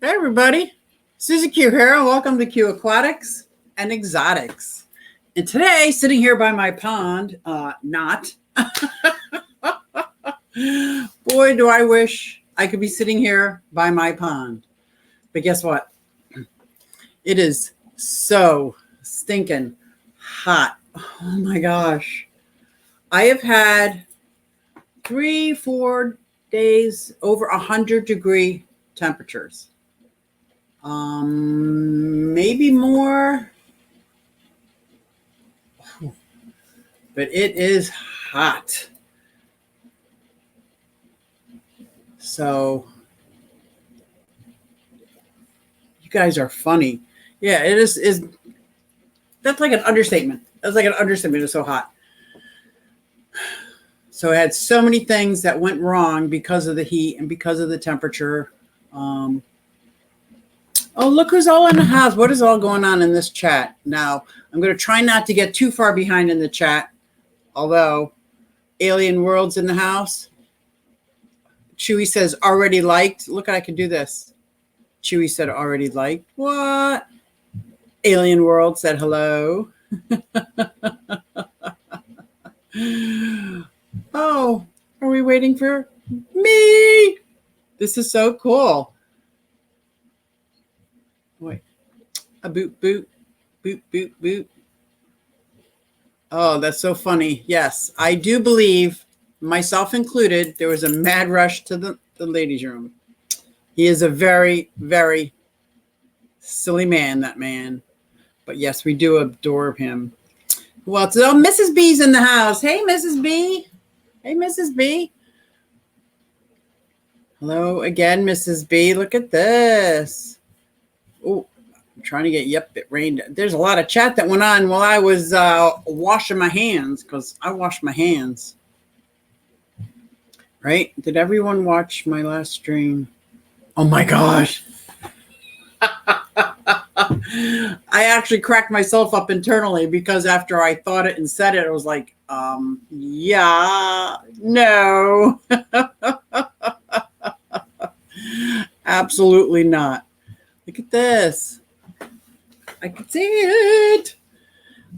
Hey everybody, Suzy Q here, and welcome to Q Aquatics and Exotics. And today, sitting here by my pond, not. Boy, do I wish I could be sitting here by my pond. But guess what? It is so stinking hot. Oh my gosh. I have had 3-4 days over 100-degree temperatures. Maybe more, but it is hot. So you guys are funny. Yeah, it is that's like an understatement. That's like an understatement. It's so hot. So I had so many things that went wrong because of the heat and because of the temperature. Oh, look who's all in the house. What is all going on in this chat? Now, I'm going to try not to get too far behind in the chat, although Alien World's in the house. Chewy says, already liked. Look, I can do this. Chewy said, already liked. What? Alien World said, hello. Oh, are we waiting for me? This is so cool. Wait. A boot, boot, boot, boot, boot. Oh, that's so funny. Yes, I do believe, myself included, there was a mad rush to the ladies' room. He is a very, very silly man, that man. But yes, we do adore him. Who else? Oh, Mrs. B's in the house. Hey, Mrs. B. Hey, Mrs. B. Hello again, Mrs. B. Look at this. Oh, I'm trying to get, yep, it rained. There's a lot of chat that went on while I was washing my hands, because I wash my hands. Right? Did everyone watch my last stream? Oh my gosh. I actually cracked myself up internally because after I thought it and said it, I was like, yeah, no. Absolutely not. Look at this. I can see it.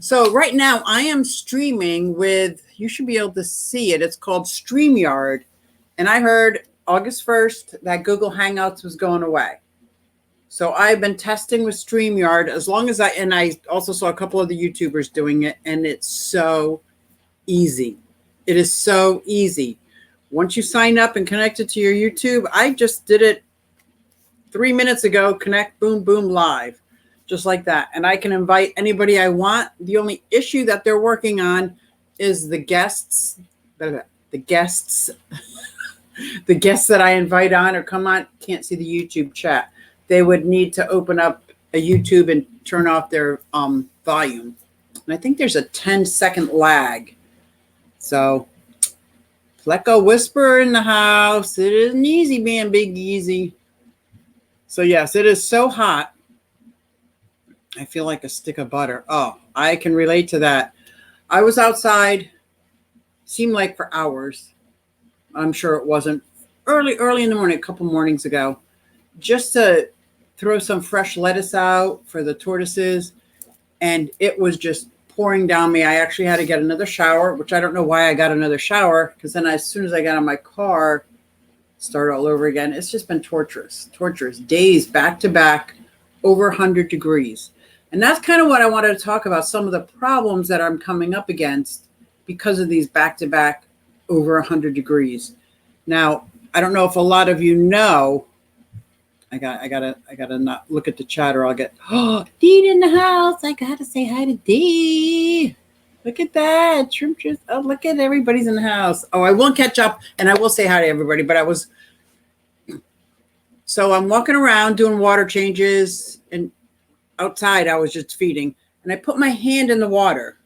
So right now I am streaming with, you should be able to see it. It's called StreamYard. And I heard August 1st that Google Hangouts was going away. So I've been testing with StreamYard as long as I also saw a couple of the YouTubers doing it, and it's so easy. It is so easy. Once you sign up and connect it to your YouTube, I just did it 3 minutes ago, connect, boom, boom, live, just like that. And I can invite anybody I want. The only issue that they're working on is the guests, the guests that I invite on or come on, can't see the YouTube chat. They would need to open up a YouTube and turn off their volume. And I think there's a 10-second lag. So, Pleco Whisperer in the house. It isn't easy being Big Easy. So, yes, it is so hot. I feel like a stick of butter. Oh, I can relate to that. I was outside, seemed like for hours. I'm sure it wasn't. Early in the morning, a couple mornings ago, just to throw some fresh lettuce out for the tortoises, and it was just pouring down me. I actually had to get another shower, which I don't know why I got another shower, because then as soon as I got in my car, start all over again. It's just been torturous days back to back, over 100 degrees. And that's kind of what I wanted to talk about, some of the problems that I'm coming up against because of these back to back over 100 degrees. Now, I don't know if a lot of you know, I gotta not look at the chat or I'll get, oh, Dee in the house. I gotta say hi to Dee. Look at that. Shrimp juice. Oh, look at everybody's in the house. Oh, I won't catch up and I will say hi to everybody, but so I'm walking around doing water changes, and outside I was just feeding, and I put my hand in the water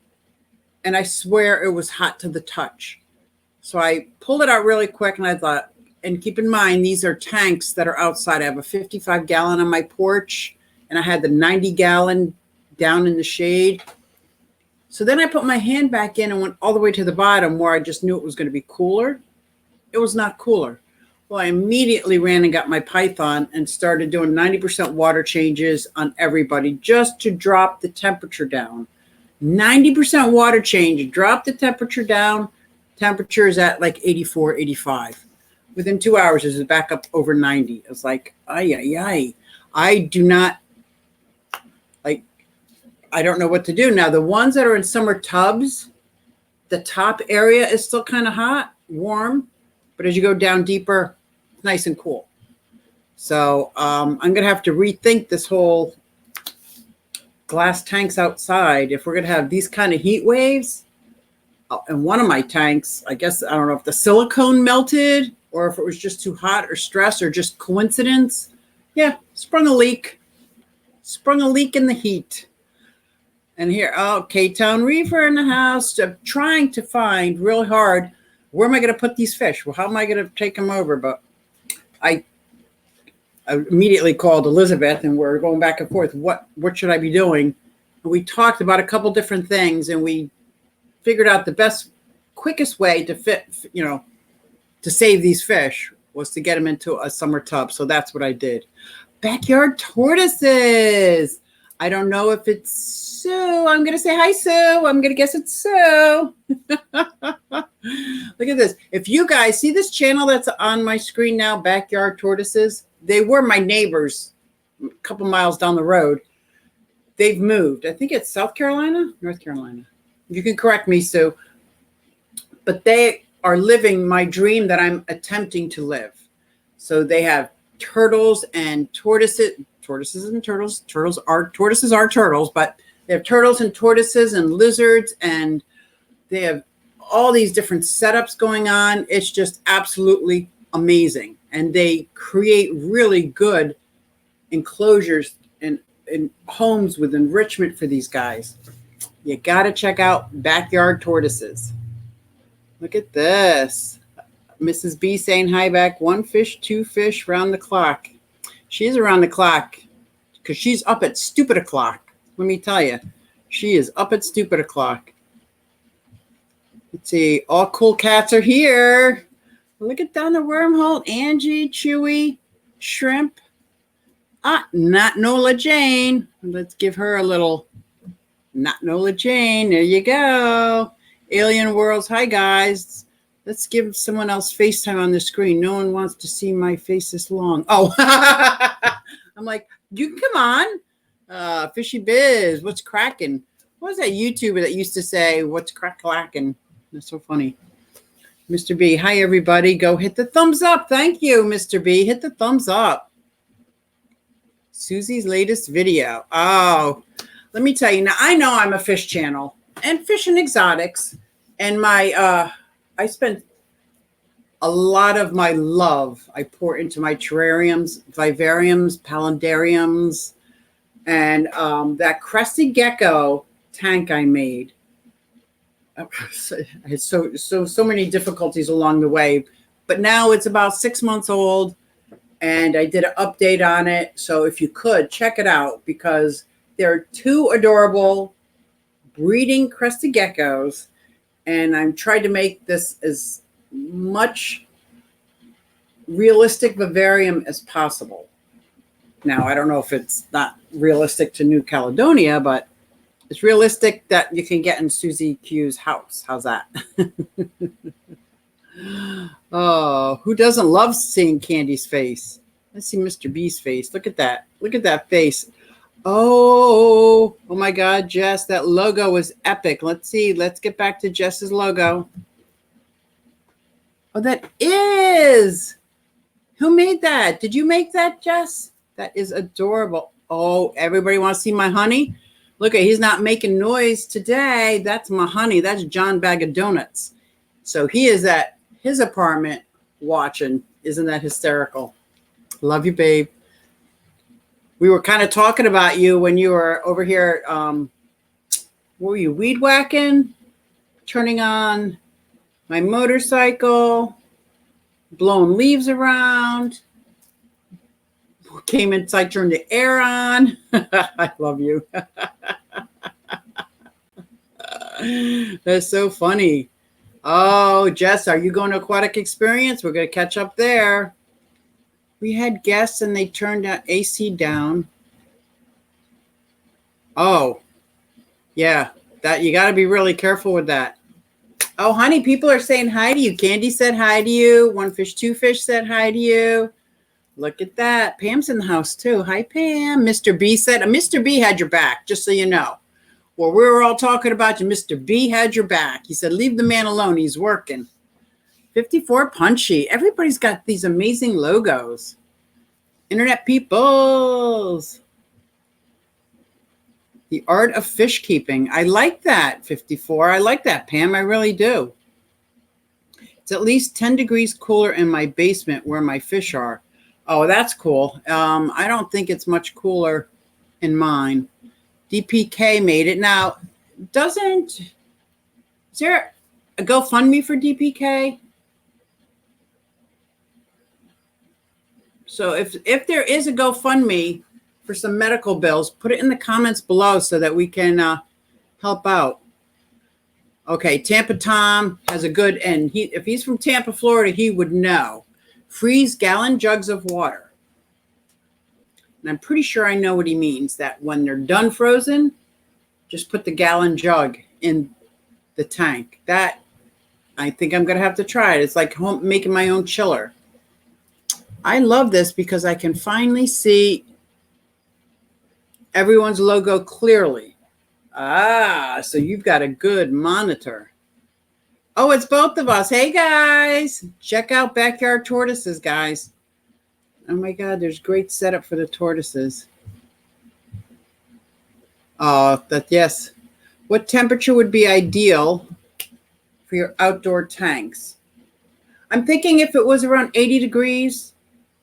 and I swear it was hot to the touch. So I pulled it out really quick and I thought, and keep in mind, these are tanks that are outside. I have a 55-gallon on my porch, and I had the 90-gallon down in the shade. So then I put my hand back in and went all the way to the bottom where I just knew it was going to be cooler. It was not cooler. Well, I immediately ran and got my Python and started doing 90% water changes on everybody just to drop the temperature down. 90% water change, drop the temperature down. Temperature is at like 84, 85. Within 2 hours, it was back up over 90. I was like, ay, ay, ay. I do not, like, I don't know what to do. Now, the ones that are in summer tubs, the top area is still kind of hot, warm, but as you go down deeper, it's nice and cool. So I'm going to have to rethink this whole glass tanks outside. If we're going to have these kind of heat waves, and one of my tanks, I guess, I don't know if the silicone melted or if it was just too hot or stress or just coincidence. Yeah, sprung a leak in the heat. And here, oh, K-Town Reefer in the house. I'm trying to find really hard, where am I going to put these fish? Well, how am I going to take them over? But I immediately called Elizabeth and we're going back and forth. What should I be doing? And we talked about a couple different things and we figured out the best, quickest way to to save these fish was to get them into a summer tub. So that's what I did. Backyard tortoises. I don't know if it's Sue. I'm going to say hi, Sue. I'm going to guess it's Sue. Look at this. If you guys see this channel that's on my screen now, Backyard Tortoises, they were my neighbors a couple miles down the road. They've moved. I think it's South Carolina, North Carolina. You can correct me, Sue. But they are living my dream that I'm attempting to live. So they have turtles and tortoises and turtles. Tortoises are turtles, but they have turtles and tortoises and lizards, and they have all these different setups going on. It's just absolutely amazing. And they create really good enclosures and homes with enrichment for these guys. You got to check out Backyard Tortoises. Look at this. Mrs. B saying hi back. 1 fish, 2 fish, round the clock. She's around the clock because she's up at stupid o'clock. Let me tell you, she is up at stupid o'clock. Let's see. All cool cats are here. Look at down the wormhole. Angie, Chewy, Shrimp. Not Nola Jane. Let's give her a little not Nola Jane. There you go. Alien Worlds. Hi, guys. Let's give someone else FaceTime on the screen. No one wants to see my face this long. Oh, I'm like, you can come on. Fishy Biz, what's cracking? What was that YouTuber that used to say, what's crack-clacking? That's so funny. Mr. B, hi, everybody. Go hit the thumbs up. Thank you, Mr. B. Hit the thumbs up. Susie's latest video. Oh, let me tell you. Now, I know I'm a fish channel and fish and exotics. And I spent a lot of my love I pour into my terrariums, vivariums, paludariums, and that crested gecko tank I made. I had so many difficulties along the way, but now it's about 6 months old, and I did an update on it. So if you could check it out, because there are 2 adorable breeding crested geckos, and I'm trying to make this as much realistic vivarium as possible. Now, I don't know if it's not realistic to New Caledonia, but it's realistic that you can get in Suzy Q's house. How's that? Oh, who doesn't love seeing Candy's face? Let's see Mr. B's face. Look at that. Look at that face. Oh my God, Jess, that logo is epic. Let's see. Let's get back to Jess's logo. Oh, that is. Who made that? Did you make that, Jess? That is adorable. Oh, everybody wants to see my honey? Look at, he's not making noise today. That's my honey. That's John Bag of Donuts. So he is at his apartment watching. Isn't that hysterical? Love you, babe. We were kind of talking about you when you were over here. What were you, weed whacking? Turning on my motorcycle, blowing leaves around. Came inside, turned the air on. I love you. That's so funny. Oh, Jess, are you going to Aquatic Experience? We're going to catch up there. We had guests and they turned AC down. Oh, yeah. That you got to be really careful with that. Oh, honey, people are saying hi to you. Candy said hi to you. One Fish, Two Fish said hi to you. Look at that. Pam's in the house too. Hi, Pam. Mr. B said, Mr. B had your back, just so you know. Well, we were all talking about you. Mr. B had your back. He said, leave the man alone. He's working. 54 Punchy. Everybody's got these amazing logos. Internet peoples. The art of fish keeping. I like that, 54. I like that, Pam. I really do. It's at least 10 degrees cooler in my basement where my fish are. Oh, that's cool. I don't think it's much cooler in mine. DPK made it. Now, is there a GoFundMe for DPK? So if there is a GoFundMe for some medical bills, put it in the comments below so that we can help out. Okay, Tampa Tom has a good, and if he's from Tampa, Florida, he would know. Freeze gallon jugs of water. And I'm pretty sure I know what he means, that when they're done frozen, just put the gallon jug in the tank. That, I think I'm going to have to try it. It's like making my own chiller. I love this because I can finally see everyone's logo clearly. Ah, so you've got a good monitor. Oh, it's both of us. Hey, guys. Check out Backyard Tortoises, guys. Oh, my God. There's great setup for the tortoises. Oh, yes. What temperature would be ideal for your outdoor tanks? I'm thinking if it was around 80 degrees,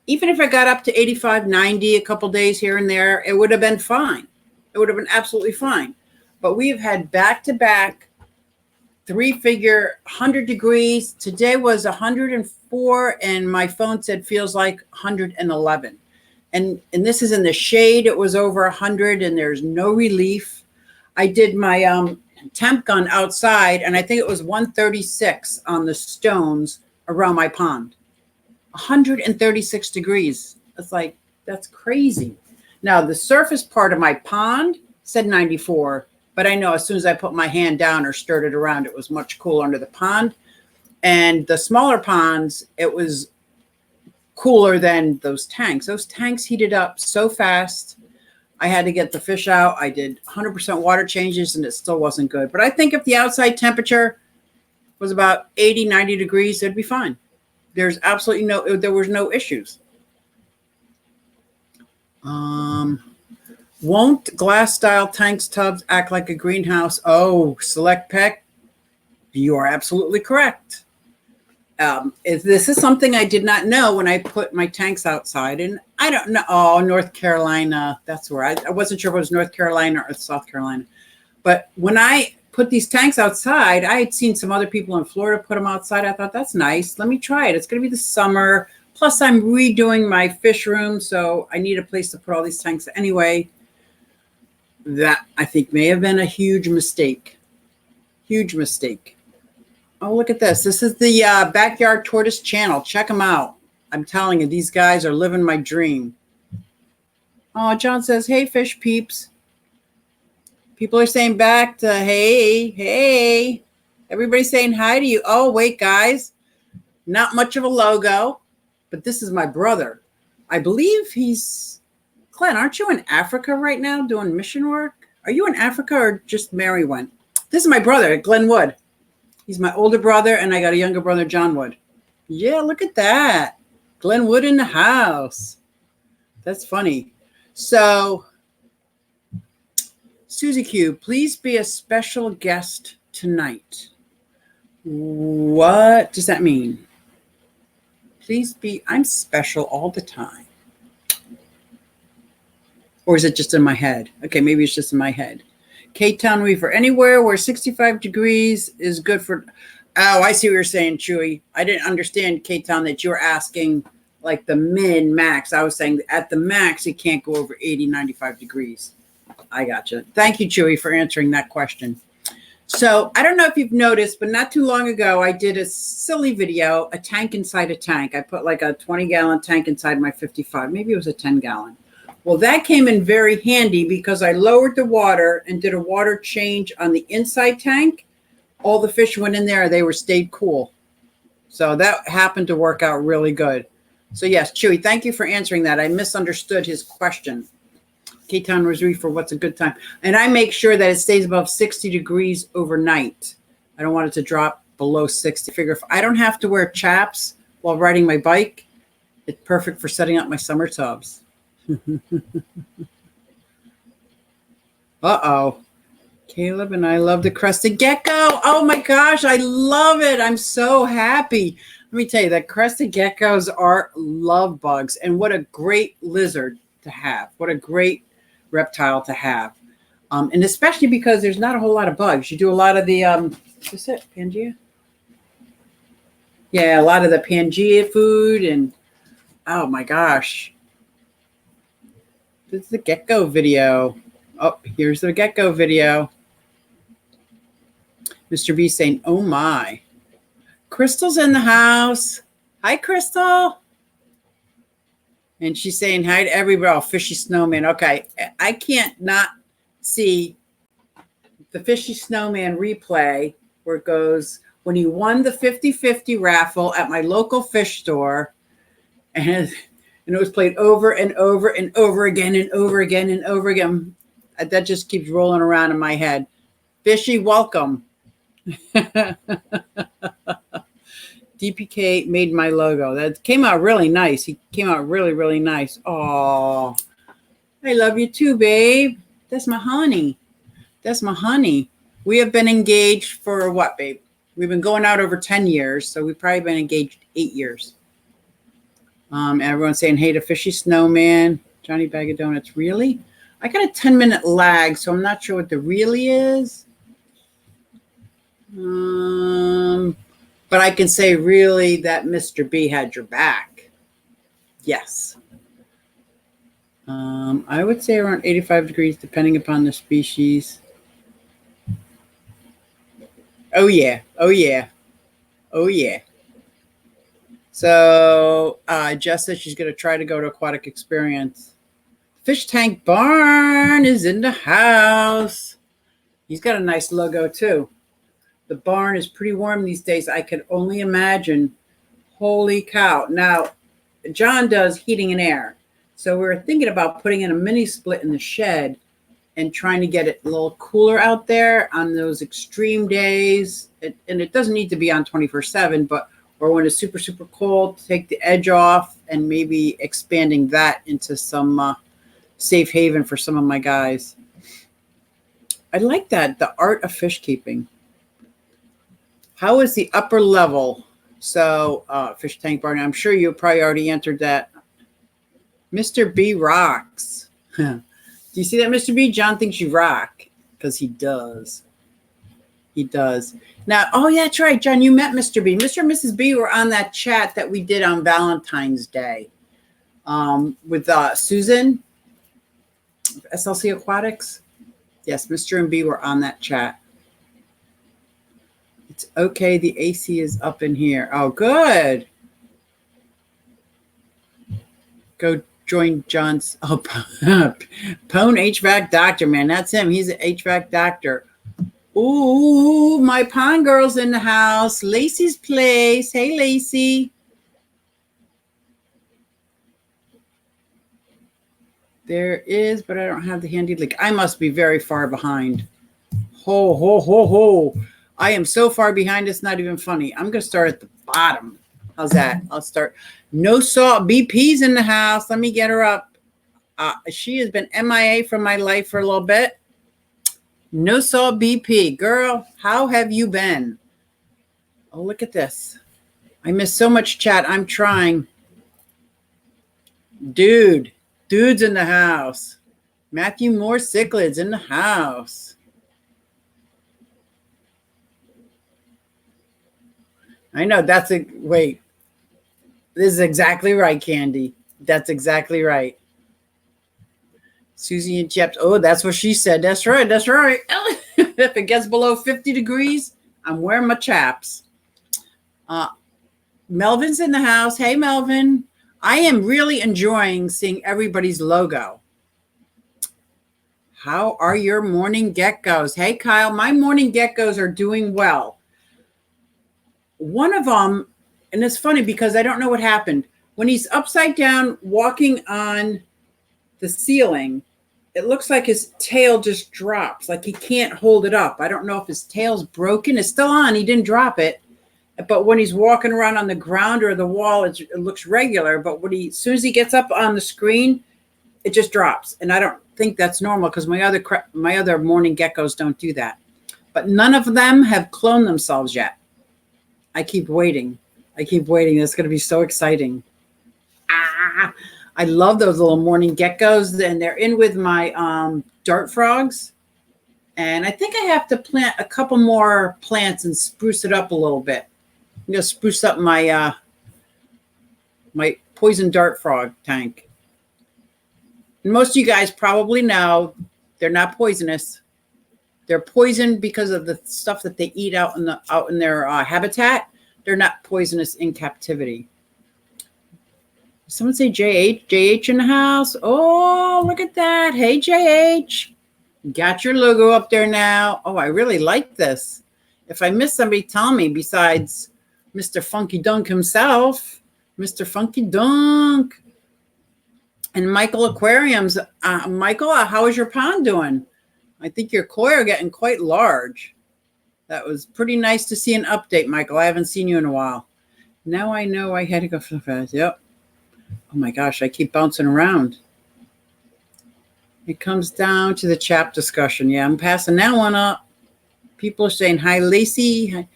even if I got up to 85, 90 a couple days here and there, it would have been fine. It would have been absolutely fine. But we've had back-to-back three-figure 100 degrees. Today was 104, and my phone said feels like 111. And this is in the shade. It was over 100, and there's no relief. I did my temp gun outside, and I think it was 136 on the stones around my pond. 136 degrees. It's like, that's crazy. Now, the surface part of my pond said 94, but I know as soon as I put my hand down or stirred it around, it was much cooler under the pond. And the smaller ponds, it was cooler than those tanks. Those tanks heated up so fast. I had to get the fish out. I did 100% water changes, and it still wasn't good. But I think if the outside temperature was about 80, 90 degrees, it'd be fine. There's absolutely there was no issues. Won't glass style tanks tubs act like a greenhouse? Oh, Select Peck, you are absolutely correct. This is something I did not know when I put my tanks outside, and I don't know. Oh, North Carolina, that's where I wasn't sure if it was North Carolina or South Carolina. But when I put these tanks outside, I had seen some other people in Florida put them outside. I thought, that's nice. Let me try it. It's going to be the summer. Plus, I'm redoing my fish room, so I need a place to put all these tanks anyway. That, I think, may have been a huge mistake. Huge mistake. Oh, look at this. This is the Backyard Tortoise channel. Check them out. I'm telling you, these guys are living my dream. Oh, John says, hey, fish peeps. People are saying back to, hey. Everybody's saying hi to you. Oh, wait, guys. Not much of a logo, but this is my brother. I believe he's... Glenn, aren't you in Africa right now doing mission work? Are you in Africa or just Mary went? This is my brother, Glenn Wood. He's my older brother, and I got a younger brother, John Wood. Yeah, look at that. Glenn Wood in the house. That's funny. So, Suzy Q, please be a special guest tonight. What does that mean? Please be, I'm special all the time. Or is it just in my head? Okay, maybe it's just in my head. K-Town Weaver, anywhere where 65 degrees is good for... Oh, I see what you're saying, Chewy. I didn't understand, K-Town, that you were asking like the min-max. I was saying at the max, it can't go over 80, 95 degrees. I gotcha. Thank you, Chewy, for answering that question. So I don't know if you've noticed, but not too long ago, I did a silly video, a tank inside a tank. I put like a 20-gallon tank inside my 55. Maybe it was a 10-gallon. Well, that came in very handy because I lowered the water and did a water change on the inside tank. All the fish went in there. They stayed cool. So that happened to work out really good. So yes, Chewy, thank you for answering that. I misunderstood his question. K-Town Rosary for what's a good time. And I make sure that it stays above 60 degrees overnight. I don't want it to drop below 60. Figure if I don't have to wear chaps while riding my bike, it's perfect for setting up my summer tubs. Uh-oh. Caleb and I love the crested gecko. Oh my gosh, I love it. I'm so happy. Let me tell you that crested geckos are love bugs. And what a great lizard to have. What a great reptile to have. And especially because there's not a whole lot of bugs. You do a lot of the, what's it, Pangea? Yeah, a lot of the Pangea food. And oh my gosh. This is the gecko video. Oh, here's the gecko video. Mr. B saying, oh my. Crystal's in the house. Hi, Crystal. And she's saying hi to everybody. Oh, fishy snowman. Okay, I can't not see the fishy snowman replay where it goes, when you won the 50-50 raffle at my local fish store, and it was played over and over and over again and over again and over again. That just keeps rolling around in my head. Fishy, welcome. DPK made my logo. That came out really nice. He came out really, really nice. Oh, I love you too, babe. That's my honey. That's my honey. We have been engaged for what, babe? We've been going out over 10 years, so we've probably been engaged 8 years. Everyone's saying, hey to Fishy Snowman. Johnny Bag of Donuts. Really? I got a 10-minute lag, so I'm not sure what the really is. But I can say really that Mr. B had your back. Yes. I would say around 85 degrees, depending upon the species. Oh, yeah. Oh, yeah. Oh, yeah. So Jess says she's going to try to go to Aquatic Experience. Fish Tank Barn is in the house. He's got a nice logo, too. The barn is pretty warm these days. I could only imagine. Holy cow. Now, John does heating and air. So we were thinking about putting in a mini split in the shed and trying to get it a little cooler out there on those extreme days. And it doesn't need to be on 24/7, but or when it's super, super cold, take the edge off and maybe expanding that into some safe haven for some of my guys. I like that, the art of fish keeping. How is the upper level? So, Fish Tank Barn, I'm sure you probably already entered that. Mr. B rocks. Do you see that, Mr. B? John thinks you rock because he does. He does. Now, oh, yeah, that's right, John. You met Mr. B. Mr. and Mrs. B were on that chat that we did on Valentine's Day with Susan, SLC Aquatics. Yes, Mr. and B were on that chat. It's okay. The AC is up in here. Oh, good. Go join John's. Oh, Pone HVAC Doctor, man. That's him. He's an HVAC doctor. Ooh, my pond girl's in the house. Lacey's place. Hey, Lacey. There is, but I don't have the handy link. I must be very far behind. Ho, ho, ho, ho. I am so far behind, it's not even funny. I'm going to start at the bottom. How's that? I'll start. No Salt BP's in the house. Let me get her up. She has been MIA from my life for a little bit. No Salt BP. Girl, how have you been? Oh, look at this. I missed so much chat. I'm trying. Dude's in the house. Matthew Moore Cichlids in the house. I know that's a wait. This is exactly right, Candy. That's exactly right. Suzy and Jeps. Oh, that's what she said. That's right. That's right. If it gets below 50 degrees, I'm wearing my chaps. Melvin's in the house. Hey, Melvin. I am really enjoying seeing everybody's logo. How are your morning geckos? Hey, Kyle. My morning geckos are doing well. One of them, and it's funny because I don't know what happened. When he's upside down walking on the ceiling, it looks like his tail just drops, like he can't hold it up. I don't know if his tail's broken. It's still on. He didn't drop it. But when he's walking around on the ground or the wall, it looks regular. But as soon as he gets up on the screen, it just drops. And I don't think that's normal because my other morning geckos don't do that. But none of them have cloned themselves yet. I keep waiting. It's going to be so exciting. I love those little morning geckos. And they're in with my dart frogs. And I think I have to plant a couple more plants and spruce it up a little bit. I'm going to spruce up my my poison dart frog tank. And most of you guys probably know they're not poisonous. They're poisoned because of the stuff that they eat out in their habitat. They're not poisonous in captivity. Someone say JH? JH in the house? Oh, look at that. Hey, JH. Got your logo up there now. Oh, I really like this. If I miss somebody, tell me besides Mr. Funky Dunk himself. Mr. Funky Dunk. And Michael Aquariums. Michael, how is your pond doing? I think your koi are getting quite large. That was pretty nice to see an update, Michael. I haven't seen you in a while. Now I know I had to go so fast. Yep. Oh my gosh, I keep bouncing around. It comes down to the chat discussion. Yeah, I'm passing that one up. People are saying, hi, Lacey. Hi.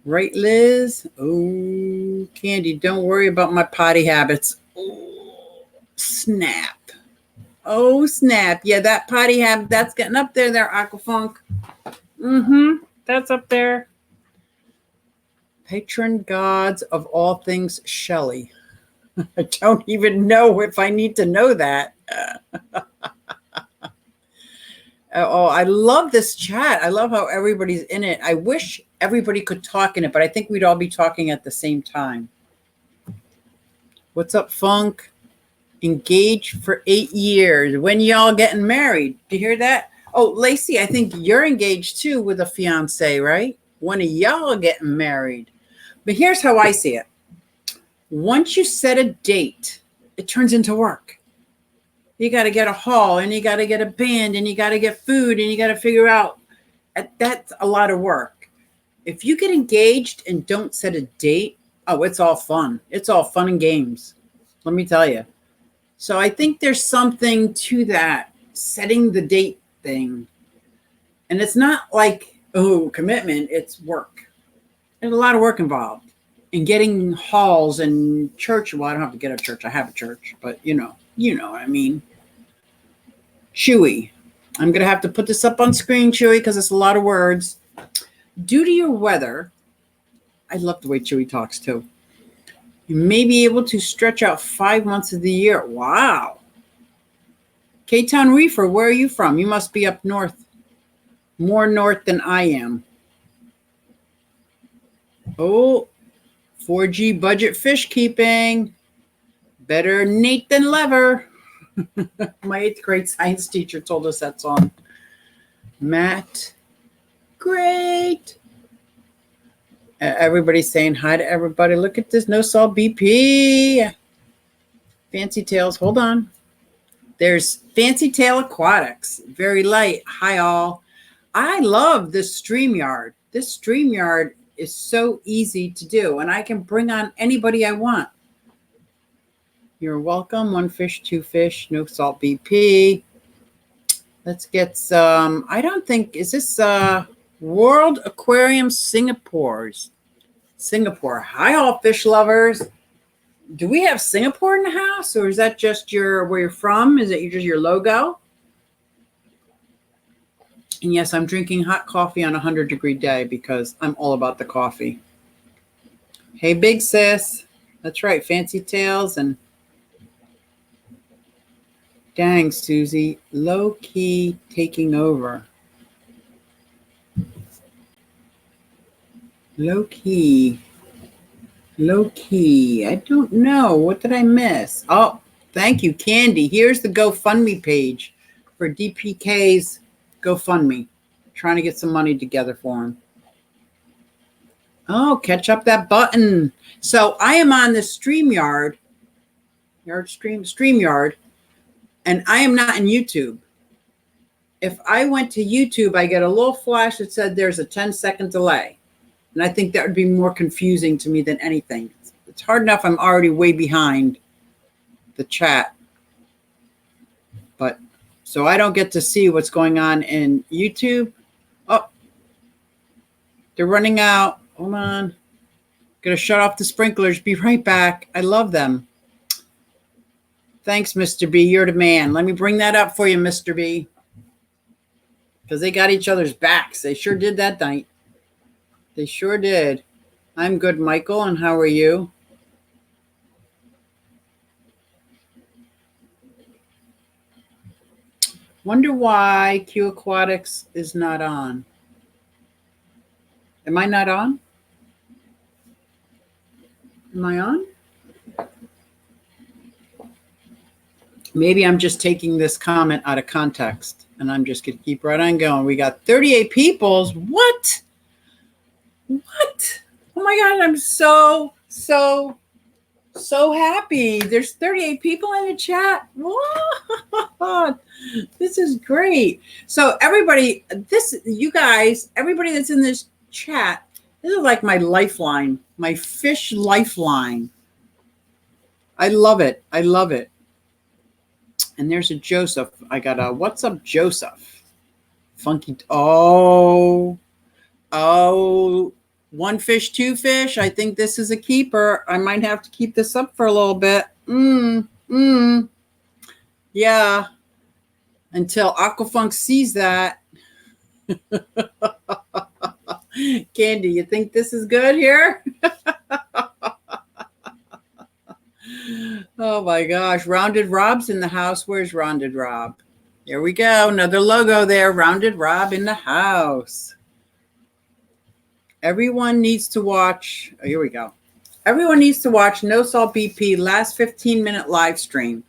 Right, Liz? Oh, Candy, don't worry about my potty habits. Oh, snap. Oh, snap. Yeah, that potty habit, that's getting up there, Aquafunk. That's up there. Patron gods of all things, Shelley. I don't even know if I need to know that. Oh, I love this chat. I love how everybody's in it. I wish everybody could talk in it, but I think we'd all be talking at the same time. What's up, Funk? Engaged for 8 years. When y'all getting married? Do you hear that? Oh, Lacey, I think you're engaged too with a fiance, right? When are y'all getting married? But here's how I see it. Once you set a date, it turns into work. You got to get a hall and you got to get a band and you got to get food and you got to figure out. That's a lot of work. If you get engaged and don't set a date, oh, it's all fun. It's all fun and games. Let me tell you. So I think there's something to that, setting the date thing. And it's not like, oh, commitment. It's work. There's a lot of work involved in getting halls and church. Well, I don't have to get a church. I have a church, but you know what I mean. Chewy. I'm going to have to put this up on screen, Chewy, because it's a lot of words. Due to your weather, I love the way Chewy talks too. You may be able to stretch out 5 months of the year. Wow. K-Town Reefer, where are you from? You must be up north. More north than I am. Oh, 4G budget fish keeping. Better Nate than Lever. My 8th grade science teacher told us that song. Matt, great. Everybody's saying hi to everybody. Look at this. No salt BP. Fancy Tails. Hold on. There's Fancy Tail Aquatics. Very light. Hi, all. I love this StreamYard. This StreamYard is so easy to do, and I can bring on anybody I want. You're welcome. 1 fish, 2 fish, no salt BP. Let's get some. I don't think, is this World Aquarium Singapore's? Singapore. Hi, all fish lovers. Do we have Singapore in the house, or is that just where you're from? Is it just your logo? And yes, I'm drinking hot coffee on a 100-degree day because I'm all about the coffee. Hey, big sis. That's right, Fancy Tails and dang, Suzy, low-key taking over. Low key. Low key. I don't know. What did I miss? Oh, thank you, Candy. Here's the GoFundMe page for DPK's GoFundMe. Trying to get some money together for him. Oh, catch up that button. So I am on the StreamYard, StreamYard, and I am not in YouTube. If I went to YouTube, I get a little flash that said there's a 10-second delay. And I think that would be more confusing to me than anything. It's hard enough I'm already way behind the chat. But so I don't get to see what's going on in YouTube. Oh, they're running out. Hold on. Gonna shut off the sprinklers. Be right back. I love them. Thanks, Mr. B. You're the man. Let me bring that up for you, Mr. B. Because they got each other's backs. They sure did that night. They sure did. I'm good, Michael, and how are you? Wonder why Q Aquatics is not on. Am I not on? Am I on? Maybe I'm just taking this comment out of context, and I'm just going to keep right on going. We got 38 people. What? What? Oh my God, I'm so happy. There's 38 people in the chat. What? This is great. So everybody, you guys, everybody that's in this chat, this is like my lifeline, my fish lifeline. I love it. I love it. And there's a Joseph. I got a, what's up, Joseph? Funky. Oh, one fish, two fish. I think this is a keeper. I might have to keep this up for a little bit. Yeah. Until Aquafunk sees that. Candy, you think this is good here? Oh my gosh. Rounded Rob's in the house. Where's Rounded Rob? Here we go. Another logo there. Rounded Rob in the house. Everyone needs to watch. Oh, here we go. Everyone needs to watch No Salt BP last 15-minute live stream.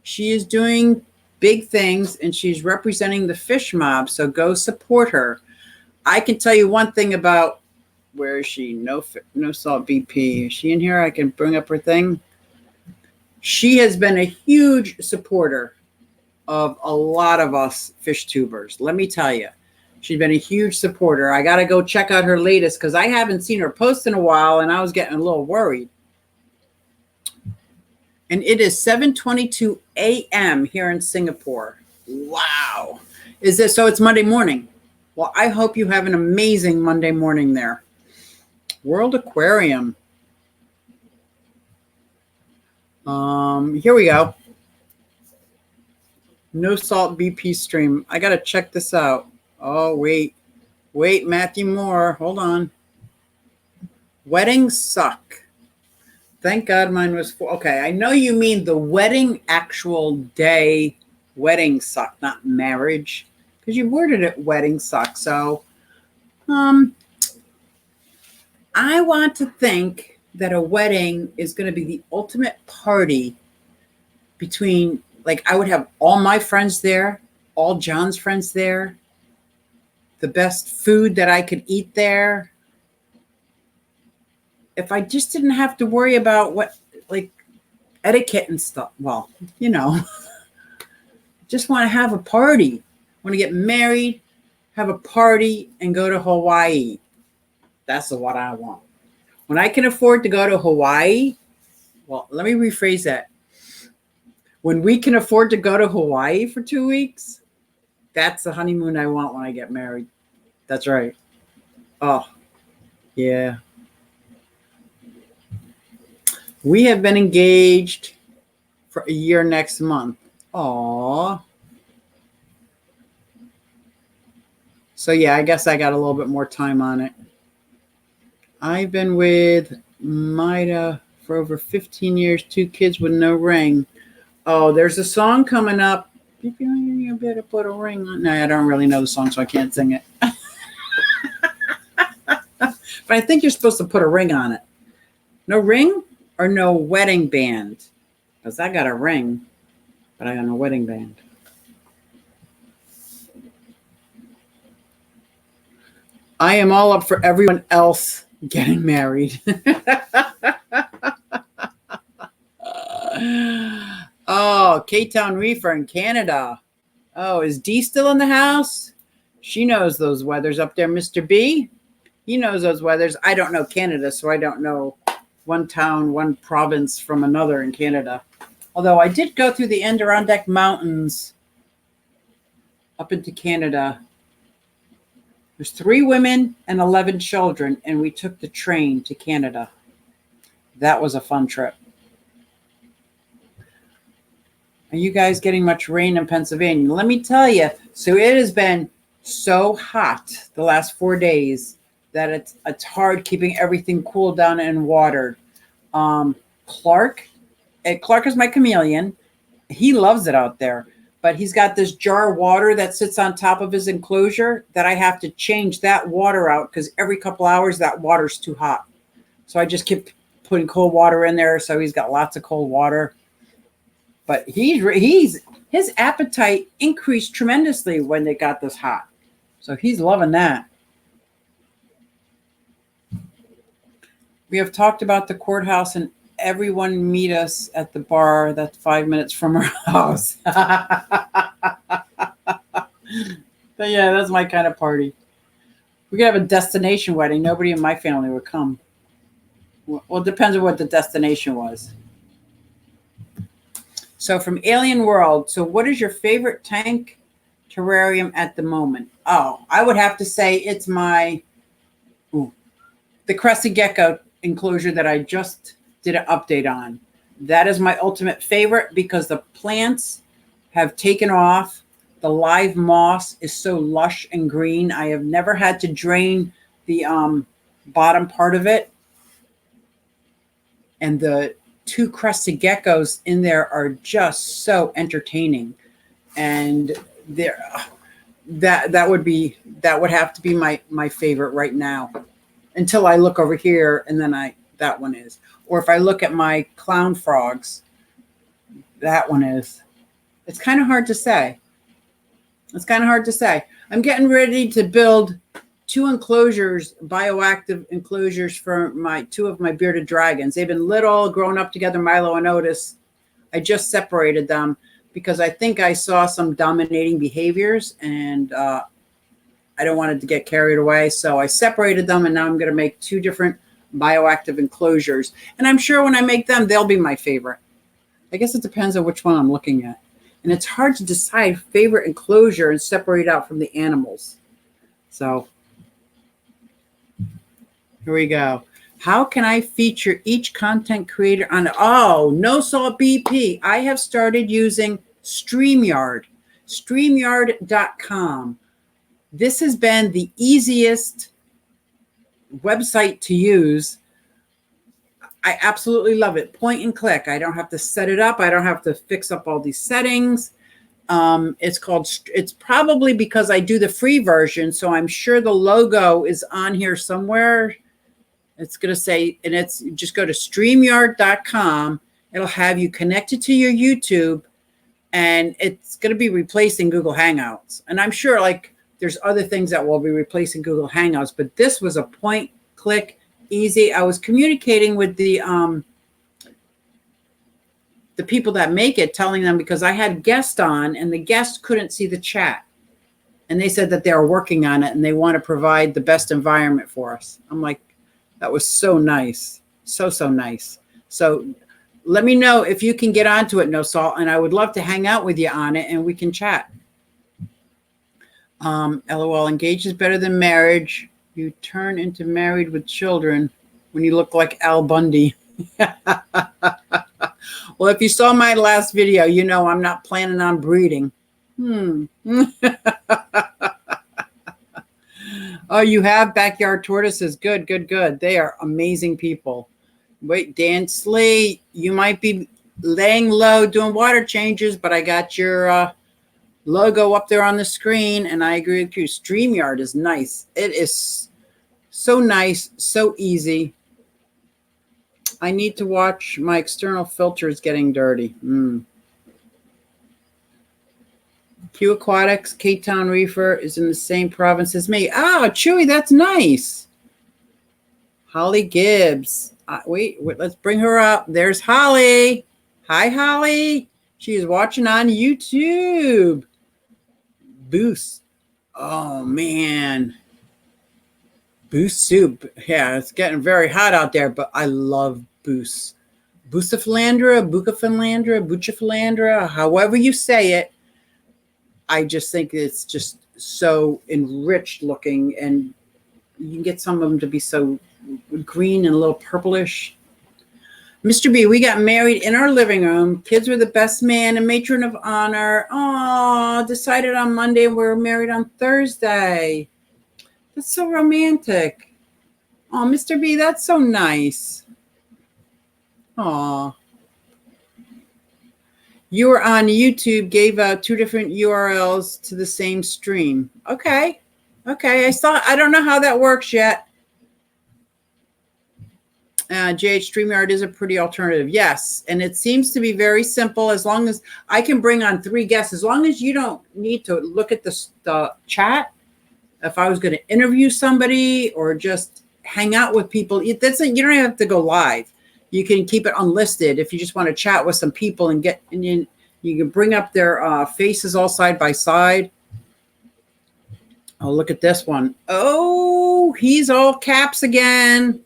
She is doing big things and she's representing the fish mob. So go support her. I can tell you one thing about, where is she? No Salt BP. Is she in here? I can bring up her thing. She has been a huge supporter of a lot of us fish tubers. Let me tell you, she's been a huge supporter. I got to go check out her latest because I haven't seen her post in a while and I was getting a little worried. And it is 7:22 a.m. here in Singapore. Wow. Is this, so it's Monday morning. Well, I hope you have an amazing Monday morning there. World Aquarium. Here we go. No Salt BP stream. I got to check this out. Oh, wait, Matthew Moore. Hold on. Weddings suck. Thank God mine was full. Okay, I know you mean the wedding actual day. Wedding suck, not marriage. Because you worded it wedding suck. So, I want to think that a wedding is going to be the ultimate party between, like, I would have all my friends there, all John's friends there, the best food that I could eat there. If I just didn't have to worry about what, like, etiquette and stuff. Well, you know, just want to have a party. Want to get married, have a party, and go to Hawaii. That's what I want. When I can afford to go to Hawaii, well, let me rephrase that. When we can afford to go to Hawaii for 2 weeks, that's the honeymoon I want when I get married. That's right. Oh, yeah. We have been engaged for a year next month. Aw. So, yeah, I guess I got a little bit more time on it. I've been with Maida for over 15 years, 2 kids with no ring. Oh, there's a song coming up. You better put a ring on. No, I don't really know the song, so I can't sing it. But I think you're supposed to put a ring on it. No ring or no wedding band? Because I got a ring, but I got no wedding band. I am all up for everyone else getting married. Oh, K-Town Reefer in Canada. Oh, is Dee still in the house? She knows those weathers up there. Mr. B, he knows those weathers. I don't know Canada, so I don't know one town, one province from another in Canada. Although I did go through the Adirondack Mountains up into Canada. There's 3 women and 11 children, and we took the train to Canada. That was a fun trip. Are you guys getting much rain in Pennsylvania? Let me tell you. So it has been so hot the last 4 days that it's hard keeping everything cooled down and watered. Clark is my chameleon. He loves it out there, but he's got this jar of water that sits on top of his enclosure that I have to change that water out because every couple hours that water's too hot. So I just keep putting cold water in there. So he's got lots of cold water. But his appetite increased tremendously when it got this hot. So he's loving that. We have talked about the courthouse and everyone meet us at the bar that's 5 minutes from our house. But yeah, that's my kind of party. We could have a destination wedding. Nobody in my family would come. Well, it depends on what the destination was. So from Alien World, so what is your favorite tank terrarium at the moment? Oh, I would have to say it's the crested gecko enclosure that I just did an update on. That is my ultimate favorite because the plants have taken off. The live moss is so lush and green. I have never had to drain the bottom part of it. And the 2 crested geckos in there are just so entertaining. And that would have to be my favorite right now until I look over here and then that one is. Or if I look at my clown frogs, that one is. It's kind of hard to say. I'm getting ready to build 2 enclosures, bioactive enclosures for 2 of my bearded dragons. They've been little, grown up together, Milo and Otis. I just separated them because I think I saw some dominating behaviors and I don't want it to get carried away. So I separated them and now I'm going to make 2 different bioactive enclosures. And I'm sure when I make them, they'll be my favorite. I guess it depends on which one I'm looking at. And it's hard to decide favorite enclosure and separate out from the animals. So here we go. How can I feature each content creator on? Oh, no salt BP. I have started using StreamYard, StreamYard.com. This has been the easiest website to use. I absolutely love it. Point and click. I don't have to set it up. I don't have to fix up all these settings. It's probably because I do the free version. So I'm sure the logo is on here somewhere. It's going to say, and it's just go to StreamYard.com. It'll have you connected to your YouTube and it's going to be replacing Google Hangouts. And I'm sure there's other things that will be replacing Google Hangouts, but this was a point, click, easy. I was communicating with the people that make it, telling them because I had guests on and the guests couldn't see the chat. And they said that they are working on it and they want to provide the best environment for us. I'm like, that was so nice. So nice. So let me know if you can get onto it, No Salt, and I would love to hang out with you on it and we can chat. LOL, engaged is better than marriage. You turn into married with children when you look like Al Bundy. Well, if you saw my last video, you know I'm not planning on breeding. Oh, you have backyard tortoises. Good. They are amazing people. Wait, Dan Slee, you might be laying low doing water changes, but I got your logo up there on the screen, and I agree with you. StreamYard is nice. It is So nice, so easy. I need to watch my external filters getting dirty. Q Aquatics, Cape Town Reefer is in the same province as me. Ah, Chewy, that's nice. Holly Gibbs. Wait, let's bring her up. There's Holly. Hi, Holly. She is watching on YouTube. Boost. Oh, man. Boost soup. Yeah, it's getting very hot out there, but I love Boost. Bucephalandra, Bucephalandra, however you say it. I just think it's just so enriched looking, and you can get some of them to be so green and a little purplish. Mr. B, we got married in our living room. Kids were the best man and matron of honor. Oh, decided on Monday and we were married on Thursday. That's so romantic. Oh, Mr. B, that's so nice. Oh. You were on YouTube, gave out 2 different URLs to the same stream. Okay. I don't know how that works yet. JH StreamYard is a pretty alternative. Yes. And it seems to be very simple as long as I can bring on 3 guests, as long as you don't need to look at the chat. If I was going to interview somebody or just hang out with people, you don't have to go live. You can keep it unlisted if you just want to chat with some people and you can bring up their faces all side by side. Oh, look at this one. Oh, he's all caps again.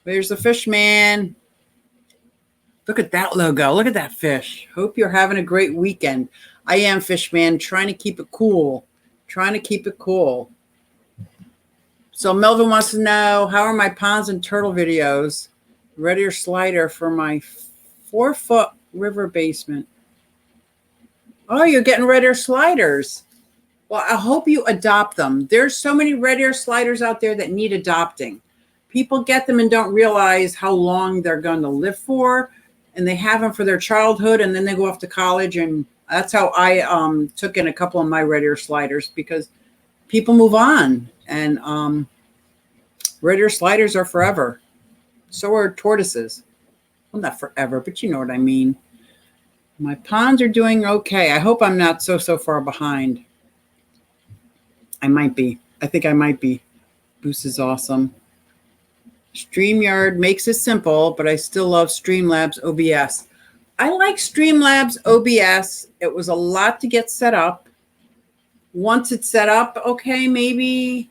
There's the fish man. Look at that logo. Look at that fish. Hope you're having a great weekend. I am, fish man, trying to keep it cool. So Melvin wants to know, how are my ponds and turtle videos? Red ear slider for my 4-foot river basement. Oh, you're getting red ear sliders. Well, I hope you adopt them. There's so many red ear sliders out there that need adopting. People get them and don't realize how long they're going to live for, and they have them for their childhood, and then they go off to college, and that's how I took in a couple of my red ear sliders, because people move on, and red ear sliders are forever. So are tortoises. Well, not forever, but you know what I mean. My ponds are doing okay. I hope I'm not so far behind. I might be. I think I might be. Boost is awesome. StreamYard makes it simple, but I still love Streamlabs OBS. I like Streamlabs OBS. It was a lot to get set up. Once it's set up, okay, maybe.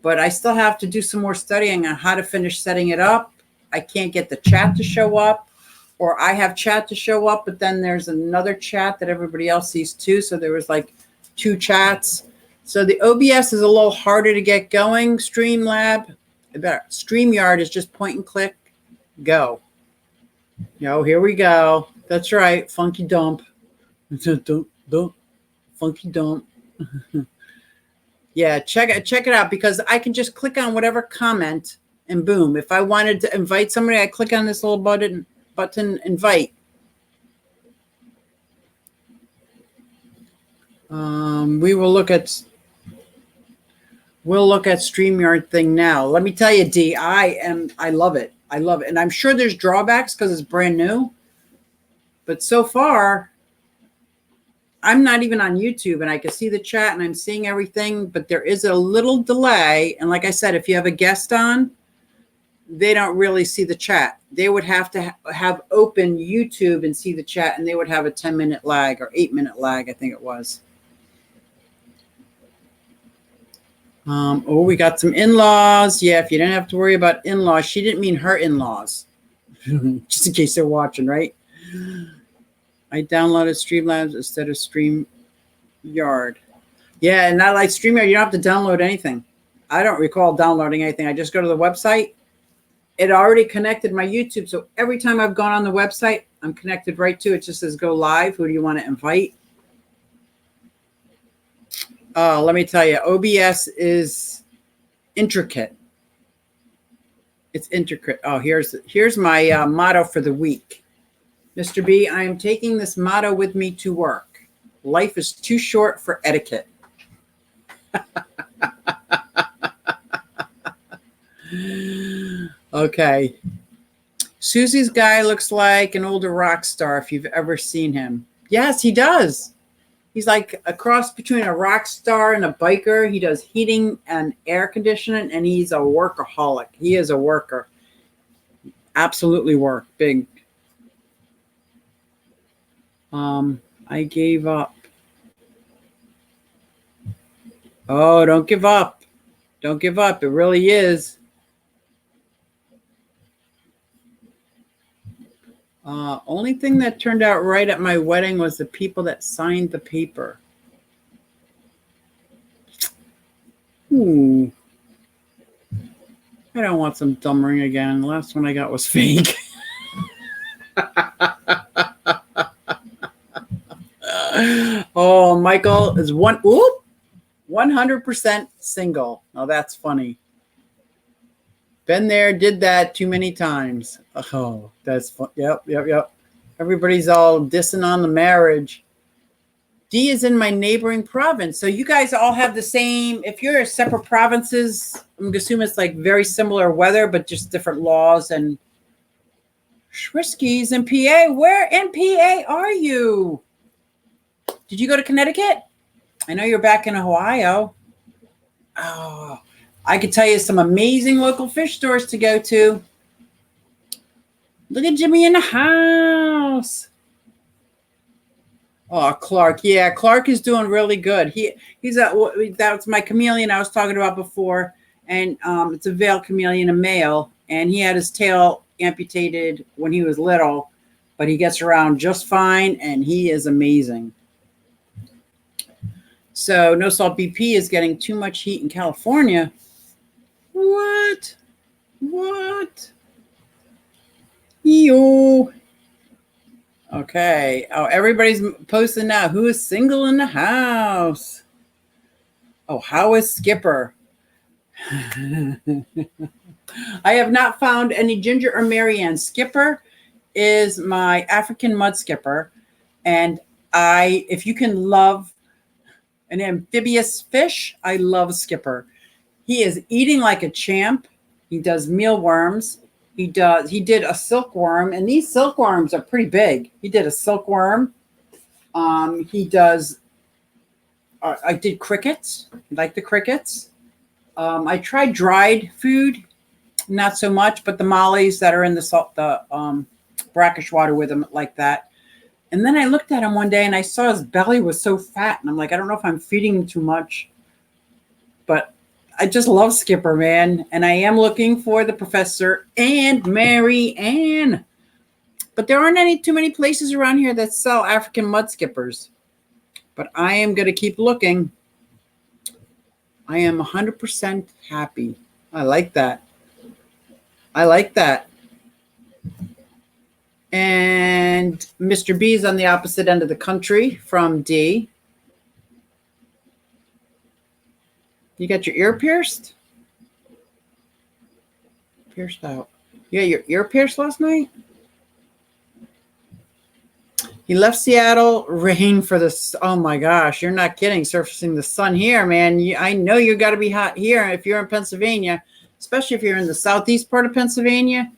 But I still have to do some more studying on how to finish setting it up. I can't get the chat to show up, or I have chat to show up, but then there's another chat that everybody else sees too. So there was like 2 chats. So the OBS is a little harder to get going. StreamYard is just point and click, go. Here we go. That's right, funky dump. Funky dump. Yeah, check it out, because I can just click on whatever comment and boom. If I wanted to invite somebody, I click on this little button, invite. We'll look at StreamYard thing now. Let me tell you, D, I love it. And I'm sure there's drawbacks because it's brand new. But so far, I'm not even on YouTube, and I can see the chat and I'm seeing everything, but there is a little delay. And like I said, if you have a guest on, they don't really see the chat. They would have to have open YouTube and see the chat, and they would have a 10-minute lag or 8-minute lag, I think it was. We got some in-laws. Yeah, if you didn't have to worry about in-laws, she didn't mean her in-laws. Just in case they're watching, right? I downloaded Streamlabs instead of StreamYard. Yeah, and not like StreamYard, you don't have to download anything. I don't recall downloading anything. I just go to the website. It already connected my YouTube, so every time I've gone on the website, I'm connected right to it. It just says go live. Who do you want to invite? Oh, let me tell you, OBS is intricate. It's intricate. Oh, here's my motto for the week. Mr. B, I am taking this motto with me to work. Life is too short for etiquette. Okay. Suzy's guy looks like an older rock star if you've ever seen him. Yes, he does. He's like a cross between a rock star and a biker. He does heating and air conditioning, and he's a workaholic. He is a worker. Absolutely work. Big. I gave up. Oh, don't give up. Don't give up. It really is. Only thing that turned out right at my wedding was the people that signed the paper. Ooh. I don't want some dumb ring again. The last one I got was fake. Oh, Michael is 100% single. Oh, that's funny. Been there, did that too many times. Oh, that's fun. Yep. Everybody's all dissing on the marriage. D is in my neighboring province. So you guys all have the same, if you're separate provinces, I'm assuming it's like very similar weather, but just different laws. And Schwisky's in PA. Where in PA are you? Did you go to Connecticut? I know you're back in Ohio. Oh, I could tell you some amazing local fish stores to go to. Look at Jimmy in the house. Oh, Clark. Yeah, Clark is doing really good. That's my chameleon I was talking about before. And it's a veiled chameleon, a male. And he had his tail amputated when he was little. But he gets around just fine. And he is amazing. So No Salt BP is getting too much heat in California. What? Yo. Okay. Oh, everybody's posting now. Who is single in the house? Oh, how is Skipper? I have not found any Ginger or Marianne. Skipper is my African mud skipper. And if you can love an amphibious fish, I love Skipper. He is eating like a champ. He does mealworms. He did a silkworm, and these silkworms are pretty big. He did a silkworm. He does. I did crickets. Like the crickets. I tried dried food, not so much, but the mollies that are in the brackish water with him like that. And then I looked at him one day and I saw his belly was so fat, and I'm like, I don't know if I'm feeding him too much, but I just love Skipper, man. And I am looking for the Professor and Mary Ann. But there aren't too many places around here that sell African mud skippers. But I am going to keep looking. I am 100% happy. I like that. And Mr. B is on the opposite end of the country from D. You got your ear pierced? Pierced out. You got your ear pierced last night? He left Seattle, rain for this. Oh my gosh, you're not kidding. Surfacing the sun here, man. I know you got to be hot here if you're in Pennsylvania, especially if you're in the southeast part of Pennsylvania.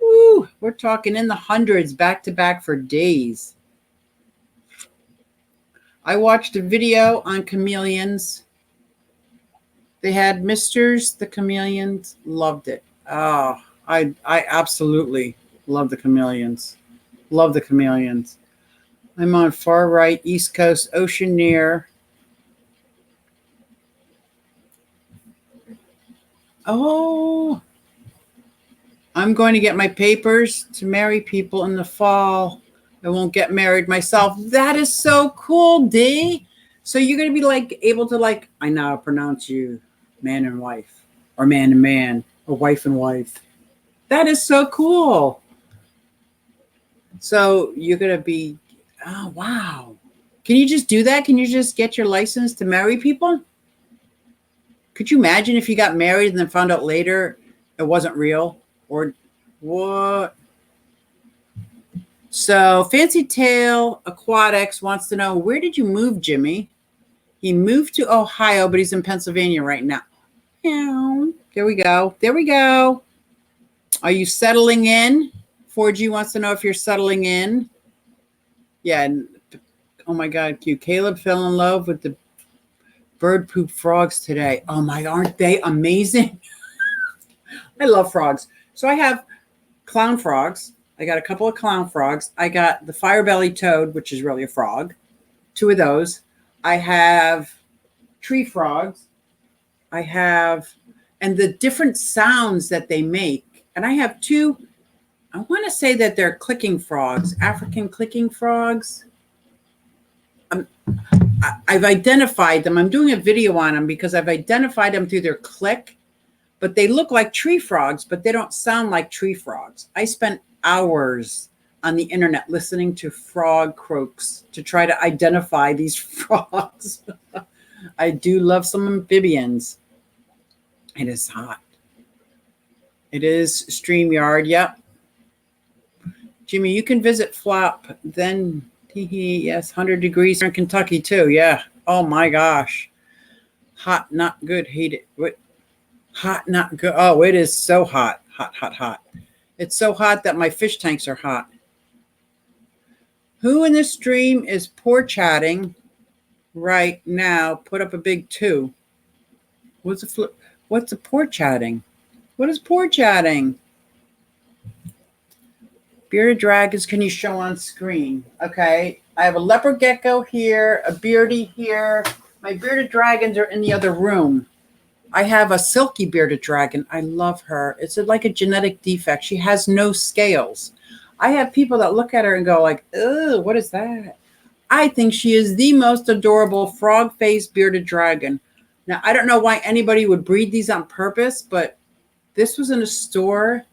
Woo, we're talking in the hundreds back to back for days. I watched a video on chameleons. They had misters, the chameleons, loved it. Oh, I absolutely love the chameleons. Love the chameleons. I'm on far right, East Coast, Oceaneer. Oh, I'm going to get my papers to marry people in the fall. I won't get married myself. That is so cool, D. So you're going to be able to I now pronounce you man and wife, or man and man, or wife and wife. That is so cool. So you're going to be, oh, wow. Can you just do that? Can you just get your license to marry people? Could you imagine if you got married and then found out later it wasn't real? Or what? So Fancy Tail Aquatics wants to know, where did you move, Jimmy? He moved to Ohio, but he's in Pennsylvania right now. There we go. There we go. Are you settling in? 4G wants to know if you're settling in. Yeah. Oh my God, cute. Caleb fell in love with the bird poop frogs today. Oh my, aren't they amazing? I love frogs. So I have clown frogs. I got a couple of clown frogs. I got the fire-bellied toad, which is really a frog. 2 of those. I have tree frogs. I have, and the different sounds that they make. And I have 2, I want to say that they're clicking frogs, African clicking frogs. I've identified them. I'm doing a video on them because I've identified them through their click, but they look like tree frogs, but they don't sound like tree frogs. I spent hours on the internet listening to frog croaks to try to identify these frogs. I do love some amphibians. It is hot. It is StreamYard. Yep. Jimmy, you can visit Flop. Then, yes, 100 degrees in Kentucky too. Yeah. Oh my gosh. Hot, not good. Hate it. What? Hot, not good. Oh, it is so hot. Hot, hot, hot. It's so hot that my fish tanks are hot. Who in the stream is poor chatting right now? Put up a big 2. What's the poor chatting? What is poor chatting? Bearded dragons, can you show on screen? Okay. I have a leopard gecko here, a beardy here. My bearded dragons are in the other room. I have a silky bearded dragon. I love her. It's like a genetic defect. She has no scales. I have people that look at her and go like, "Ugh, what is that?" I think she is the most adorable frog-faced bearded dragon. Now, I don't know why anybody would breed these on purpose, but this was in a store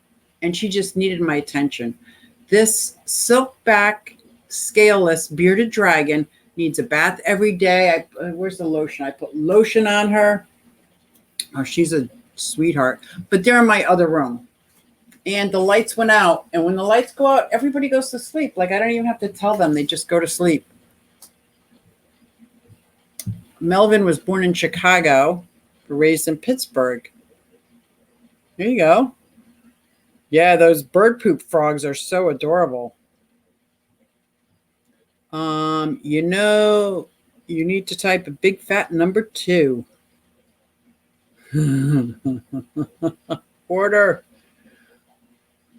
and she just needed my attention. This silkback, scaleless bearded dragon needs a bath every day. Where's the lotion? I put lotion on her. Oh, she's a sweetheart. But they're in my other room. And the lights went out. And when the lights go out, everybody goes to sleep. Like, I don't even have to tell them. They just go to sleep. Melvin was born in Chicago, raised in Pittsburgh. There you go. Yeah, those bird poop frogs are so adorable. You need to type a big fat number 2. Order.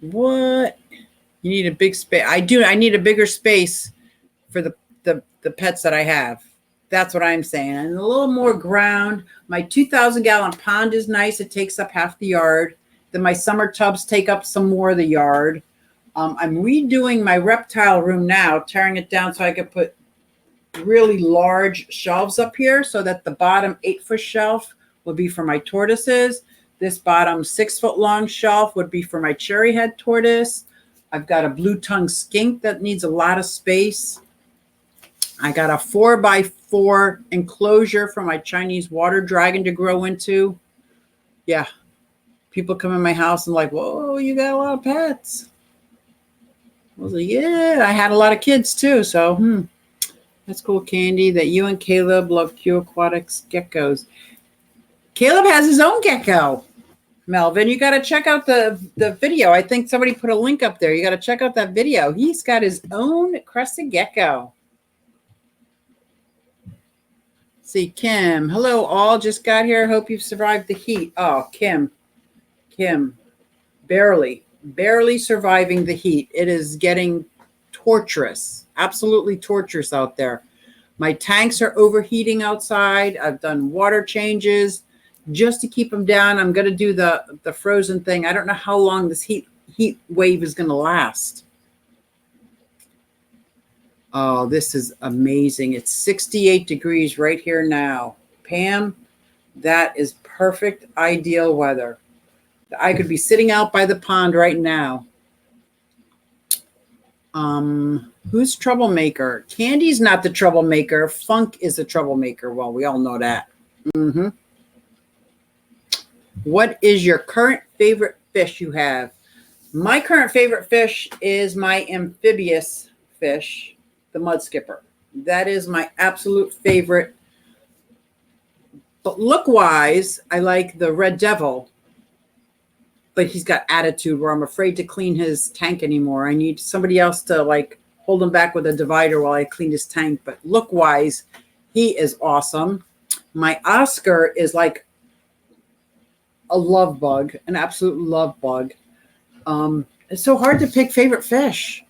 What? You need a big space. I do. I need a bigger space for the pets that I have. That's what I'm saying. And a little more ground. My 2,000-gallon pond is nice. It takes up half the yard. Then my summer tubs take up some more of the yard. I'm redoing my reptile room now, tearing it down so I could put really large shelves up here so that the bottom 8-foot shelf will be for my tortoises. This bottom 6-foot long shelf would be for my cherry head tortoise. I've got a blue tongue skink that needs a lot of space. I got a 4x4 enclosure for my Chinese water dragon to grow into. Yeah. People come in my house and like, whoa, you got a lot of pets. I was like, yeah, I had a lot of kids too. So, that's cool, Candy, that you and Caleb love Q Aquatics geckos. Caleb has his own gecko. Melvin, you got to check out the video. I think somebody put a link up there. You got to check out that video. He's got his own crested gecko. See, Kim. Hello, all. Just got here. Hope you've survived the heat. Oh, Kim, barely surviving the heat. It is getting torturous, absolutely torturous out there. My tanks are overheating outside. I've done water changes just to keep them down. I'm going to do the frozen thing. I don't know how long this heat wave is going to last. Oh, this is amazing. It's 68 degrees right here now. Pam, that is perfect, ideal weather. I could be sitting out by the pond right now. Who's troublemaker? Candy's not the troublemaker. Funk is the troublemaker. Well, we all know that. What is your current favorite fish you have? My current favorite fish is my amphibious fish, the mud skipper. That is my absolute favorite. But look-wise, I like the red devil. but he's got attitude where I'm afraid to clean his tank anymore. I need somebody else to like hold him back with a divider while I clean his tank. But look wise, he is awesome. My Oscar is like a love bug, an absolute love bug. It's so hard to pick favorite fish.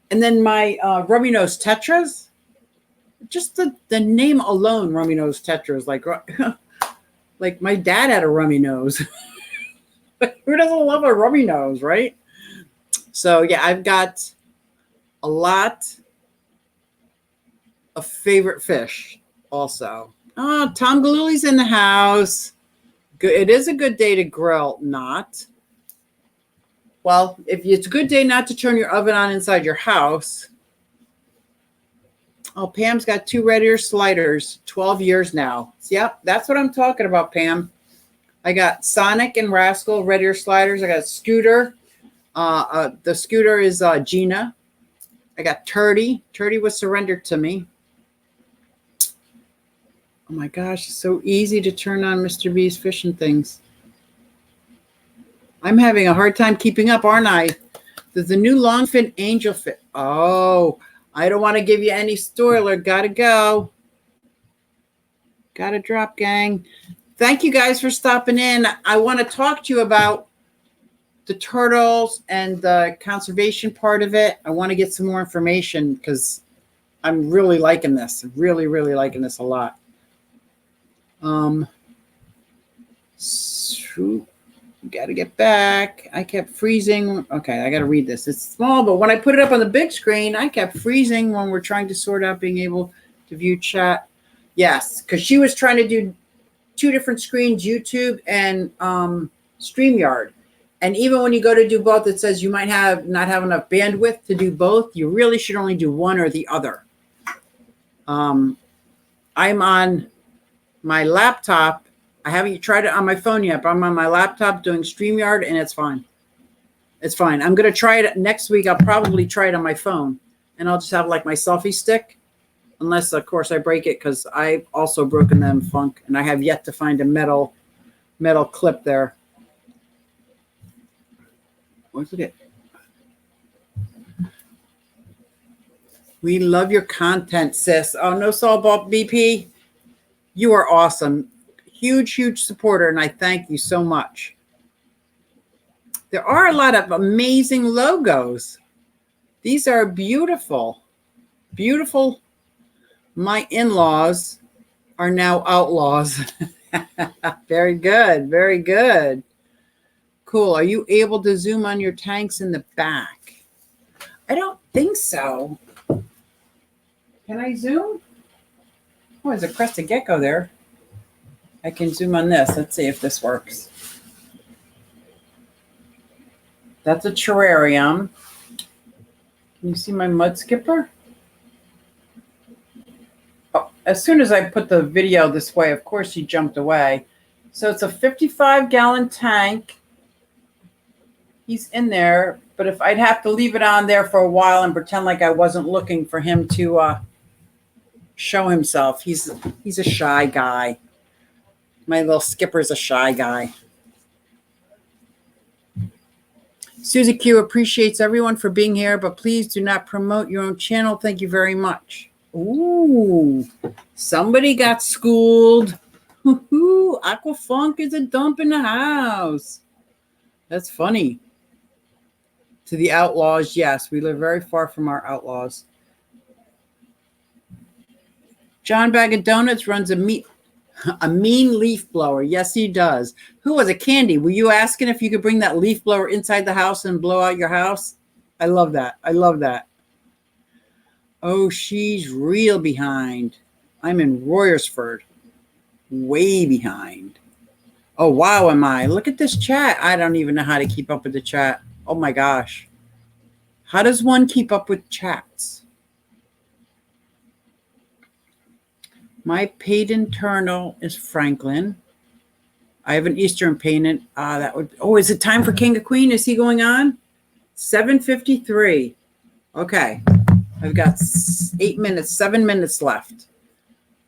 And then my rummy nose tetras, just the name alone, rummy nose tetras, like like my dad had a rummy nose. Who doesn't love a rummy nose, right? So yeah, I've got a lot of favorite fish also. Oh, Tom Galooly's in the house. Good. It is a good day to grill, not. Well, if it's a good day not to turn your oven on inside your house. Oh, Pam's got 2 red ear sliders, 12 years now. Yep, that's what I'm talking about, Pam. I got Sonic and Rascal red ear sliders. I got Scooter. The Scooter is Gina. I got Turdy. Turdy was surrendered to me. Oh my gosh, it's so easy to turn on Mr. B's fishing things. I'm having a hard time keeping up, aren't I? There's a new longfin angelfish. Oh, I don't want to give you any spoiler. Gotta go. Gotta drop, gang. Thank you guys for stopping in. I want to talk to you about the turtles and the conservation part of it. I want to get some more information because I'm really liking this. Really, really liking this a lot. Got to get back. I kept freezing. Okay, I got to read this. It's small, but when I put it up on the big screen, I kept freezing when we're trying to sort out being able to view chat. Yes, because she was trying to do 2 different screens, YouTube and StreamYard. And even when you go to do both, it says you might not have enough bandwidth to do both. You really should only do one or the other. I'm on my laptop. I haven't tried it on my phone yet, but I'm on my laptop doing StreamYard, and it's fine. It's fine. I'm going to try it next week. I'll probably try it on my phone, and I'll just have like my selfie stick, unless, of course, I break it because I've also broken them funk, and I have yet to find a metal clip there. Look at. We love your content, sis. Oh, no Sawball BP. You are awesome. Huge, huge supporter, and I thank you so much. There are a lot of amazing logos. These are beautiful, beautiful. My in-laws are now outlaws. Very good, very good. Cool. Are you able to zoom on your tanks in the back? I don't think so. Can I zoom? Oh, there's a crested gecko there. I can zoom on this. Let's see if this works. That's a terrarium. Can you see my mud skipper? Oh, as soon as I put the video this way, of course he jumped away. So it's a 55-gallon tank. He's in there, but if I'd have to leave it on there for a while and pretend like I wasn't looking for him to show himself. He's a shy guy. My little skipper's a shy guy. Suzy Q appreciates everyone for being here, but please do not promote your own channel. Thank you very much. Ooh, somebody got schooled. Woohoo, Aquafunk is a dump in the house. That's funny. To the outlaws, yes, we live very far from our outlaws. John Bag of Donuts runs a mean leaf blower. Yes, he does. Who was it? Candy. Were you asking if you could bring that leaf blower inside the house and blow out your house? I love that. I love that. Oh, she's real behind. I'm in Royersford. Way behind. Oh, wow, am I? Look at this chat. I don't even know how to keep up with the chat. Oh, my gosh. How does one keep up with chats? My patent turtle is Franklin. I have an Eastern patent. Is it time for King of Queen? Is he going on? 7:53. Okay. I've got 7 minutes left.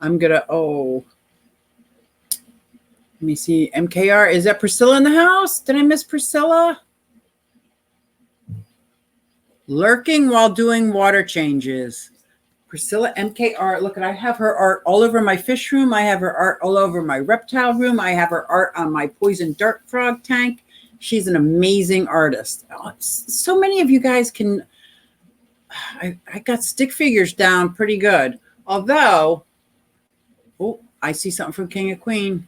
I'm going to, Let me see. MKR. Is that Priscilla in the house? Did I miss Priscilla? Lurking while doing water changes. Priscilla MKR. Look, I have her art all over my fish room. I have her art all over my reptile room. I have her art on my poison dart frog tank. She's an amazing artist. So many of you guys can. I got stick figures down pretty good. Although, oh, I see something from King and Queen.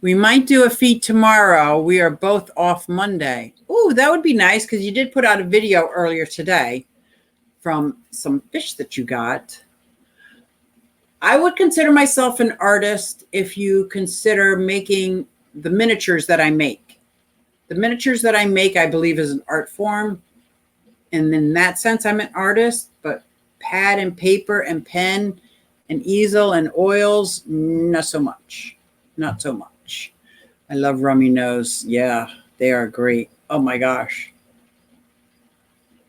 We might do a feed tomorrow. We are both off Monday. Oh, that would be nice because you did put out a video earlier today from some fish that you got. I would consider myself an artist if you consider making the miniatures that I make. The miniatures that I make, I believe, is an art form. And in that sense, I'm an artist. But pad and paper and pen and easel and oils, not so much. Not so much. I love Rummy Nose. Yeah, they are great. Oh my gosh.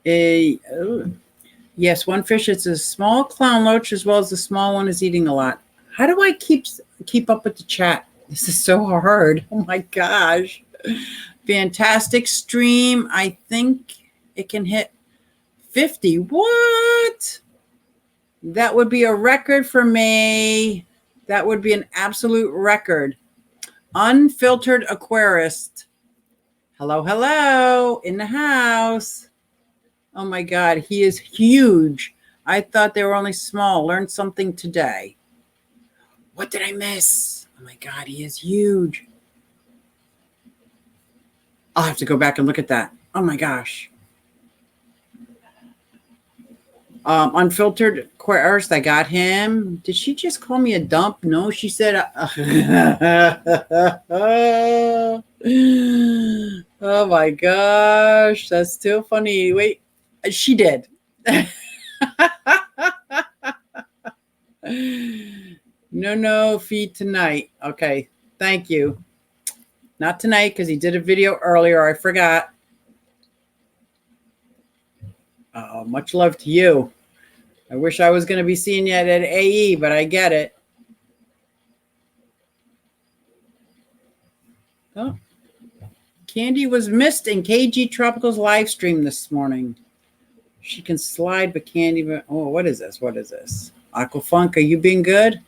Yes, one fish. It's a small clown loach as well as the small one is eating a lot. How do I keep up with the chat? This is so hard. Oh my gosh. Fantastic stream. I think it can hit 50. What? That would be a record for me. That would be an absolute record. Unfiltered aquarist. Hello, hello, in the house. Oh my God, he is huge. I thought they were only small. Learned something today. What did I miss? Oh my God, he is huge. I'll have to go back and look at that. Oh my gosh. Unfiltered aquarist, I got him. Did she just call me a dump? No, she said, oh my gosh, that's still funny. Wait, she did. No, feed tonight. Okay, thank you. Not tonight because he did a video earlier. I forgot. Much love to you. I wish I was going to be seeing you at AE, but I get it. Oh, Candy was missed in KG Tropical's live stream this morning. She can slide, but can't even. Oh, what is this? What is this? Aquafunk, are you being good?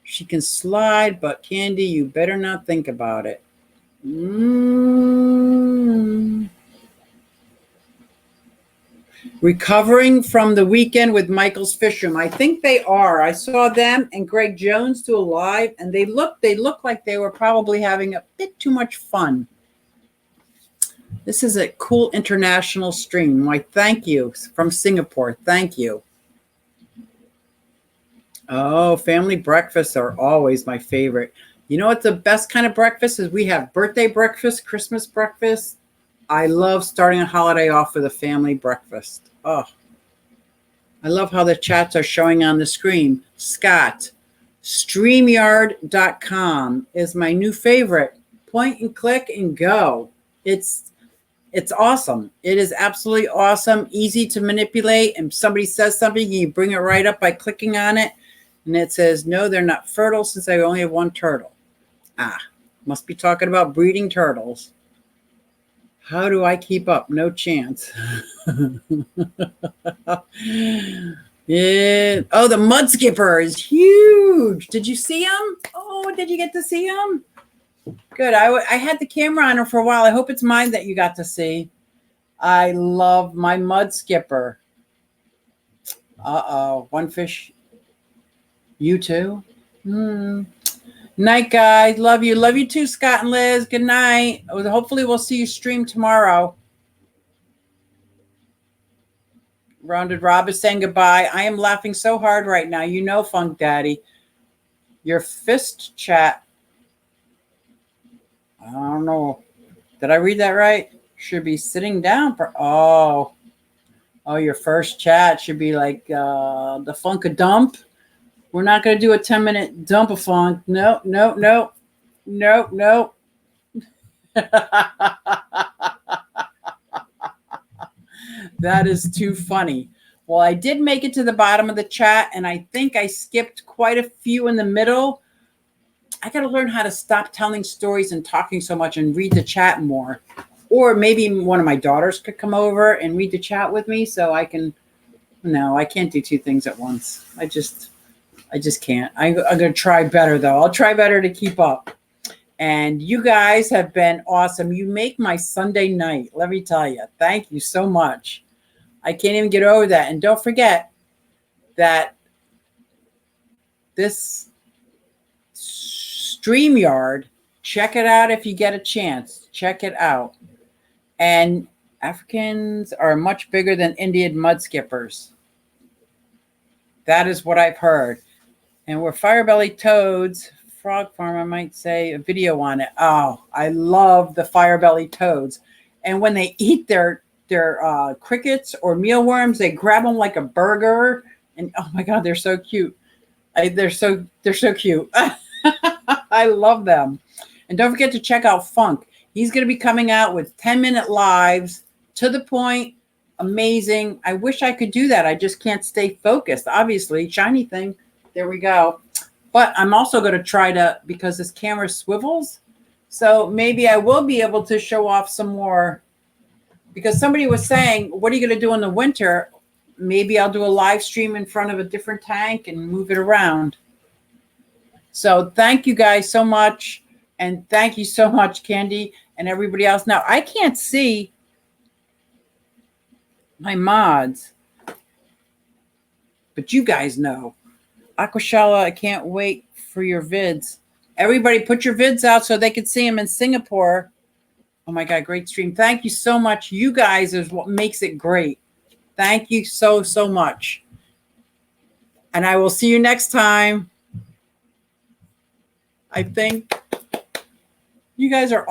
She can slide, but Candy, you better not think about it. Recovering from the weekend with Michael's Fish Room. I think they are. I saw them and Greg Jones do a live, and they look like they were probably having a bit too much fun. This is a cool international stream. Why, thank you from Singapore. Thank you. Oh, family breakfasts are always my favorite. You know what the best kind of breakfast is? We have birthday breakfast, Christmas breakfast. I love starting a holiday off with a family breakfast. Oh, I love how the chats are showing on the screen. Scott, StreamYard.com is my new favorite. Point and click and go. It's awesome. It is absolutely awesome. Easy to manipulate. And somebody says something, you bring it right up by clicking on it. And it says, no, they're not fertile since I only have one turtle. Must be talking about breeding turtles. How do I keep up? No chance. Yeah. Oh, the mud skipper is huge. Did you see him? Oh, did you get to see him? Good. I had the camera on her for a while. I hope it's mine that you got to see. I love my mud skipper. One fish. You too? Night, guys. Love you. Love you too, Scott and Liz. Good night. Hopefully we'll see you stream tomorrow. Rounded Rob is saying goodbye. I am laughing so hard right now. You know, Funk Daddy. Your fist chat. I don't know. Did I read that right? Should be sitting down for. Oh, your first chat should be like the Funk a dump. We're not going to do a 10-minute dump of funk. No. That is too funny. Well, I did make it to the bottom of the chat, and I think I skipped quite a few in the middle. I got to learn how to stop telling stories and talking so much and read the chat more. Or maybe one of my daughters could come over and read the chat with me so I can. No, I can't do two things at once. I just can't. I'm going to try better, though. I'll try better to keep up. And you guys have been awesome. You make my Sunday night. Let me tell you. Thank you so much. I can't even get over that. And don't forget that this StreamYard, check it out if you get a chance. Check it out. And Africans are much bigger than Indian mud skippers. That is what I've heard. And we're fire-bellied toads, frog farm, I might say, a video on it. Oh, I love the fire-bellied toads. And when they eat their crickets or mealworms, they grab them like a burger. And oh my God, they're so cute. They're so cute. I love them. And don't forget to check out Funk. He's going to be coming out with 10-minute lives, to the point, amazing. I wish I could do that. I just can't stay focused. Obviously, shiny thing. There we go. But I'm also going to try to, because this camera swivels, so maybe I will be able to show off some more. Because somebody was saying, what are you going to do in the winter? Maybe I'll do a live stream in front of a different tank and move it around. So thank you guys so much. And thank you so much, Candy, and everybody else. Now, I can't see my mods, but you guys know. Aquashella, I can't wait for your vids. Everybody put your vids out so they can see them in Singapore. Oh my God, great stream. Thank you so much. You guys is what makes it great. Thank you so much. And I will see you next time. I think you guys are